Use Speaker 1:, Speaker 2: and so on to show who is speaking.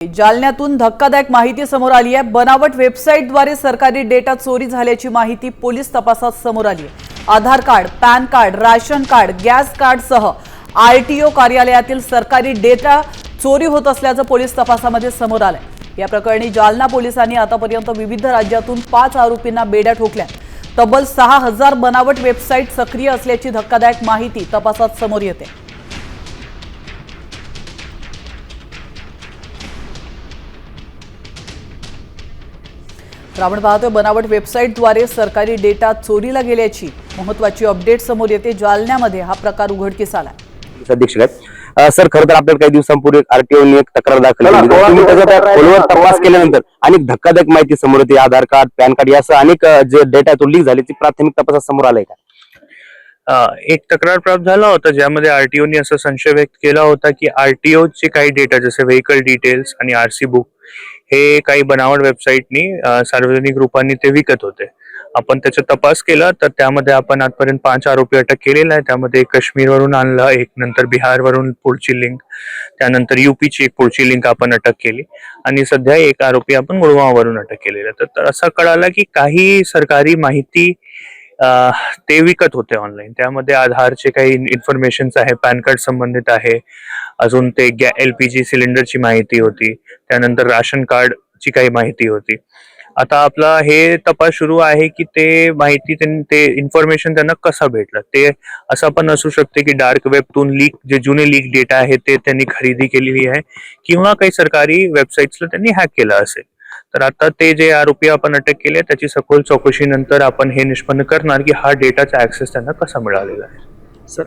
Speaker 1: जालन्यातून धक्कादायक माहिती समोर आली आहे। बनावट वेबसाईटद्वारे सरकारी डेटा चोरी झाल्याची माहिती पोलीस तपासात समोर आली आहे। Aadhaar card, PAN card, ration card, gas कार्डसह आरटीओ कार्यालयातील सरकारी डेटा चोरी होत असल्याचं पोलीस तपासामध्ये समोर आलंय। या प्रकरणी जालना पोलिसांनी आतापर्यंत विविध राज्यातून 5 आरोपींना बेड्या ठोकल्या। तब्बल 6000 बनावट वेबसाईट सक्रिय असल्याची धक्कादायक माहिती तपासात समोर येते। आपण पाहतोय बनावट वेबसाईटद्वारे सरकारी डेटा चोरीला गेल्याची महत्त्वाची अपडेट समोर येते। जालन्यामध्ये हा प्रकार उघडकीस आला।
Speaker 2: अधीक्षक आहेत सर, खरं तर आपल्याला काही दिवसांपूर्वी आरटीओने एक तक्रार दाखल केली होती। तुम्ही त्याचा खोलवर तपास केल्यानंतर अनेक धक्कादायक माहिती समोर येते। आधार कार्ड, पॅन कार्ड यासह अनेक जे डेटा तो लीक झाल्याची प्राथमिक तपासात समोर आलाय का?
Speaker 3: एक तक्रार प्राप्त झाला होता ज्यामध्ये आरटीओने असा संशय व्यक्त केला होता की आरटीओ चे काही डेटा जसे व्हेकल डिटेल्स आणि आरसी बुक हे काही बनावट वेबसाईटनी सार्वजनिक रूपाने ते विकत होते। आपण त्याचा तपास केला तर त्यामध्ये आपण आजपर्यंत 5 आरोपी अटक केलेला आहे। त्यामध्ये एक काश्मीरवरून आणला, एक नंतर बिहारवरून पुढची लिंक, त्यानंतर यूपीची एक पुढची लिंक आपण अटक केली आणि सध्या एक आरोपी आपण गुळगाववरून अटक केलेला। तर असं कळालं की काही सरकारी माहिती ते विकत होते ऑनलाईन। त्यामध्ये आधारचे काही इन्फॉर्मेशन आहे, पॅन कार्ड संबंधित आहे, अजून ते एलपीजी सिलेंडरची माहिती होती, त्यानंतर राशन कार्डची काही माहिती होती। आता आपला हे तपास सुरू आहे की ते माहिती ते इन्फॉर्मेशन त्यांना कसा भेटलं। ते असं पण असू शकते की डार्क वेबतून लीक जे जुने लीक डेटा आहे ते त्यांनी खरेदी केलेली आहे किंवा काही सरकारी वेबसाईट्सला त्यांनी हॅक केलं असेल। तर आता ते जे आरोपी आपण अटक केले त्याची सखोल चौकशीनंतर आपण हे निष्पन्न करणार की हा डेटाचा ऍक्सेस त्यांना कसा मिळालेला आहे।
Speaker 4: सर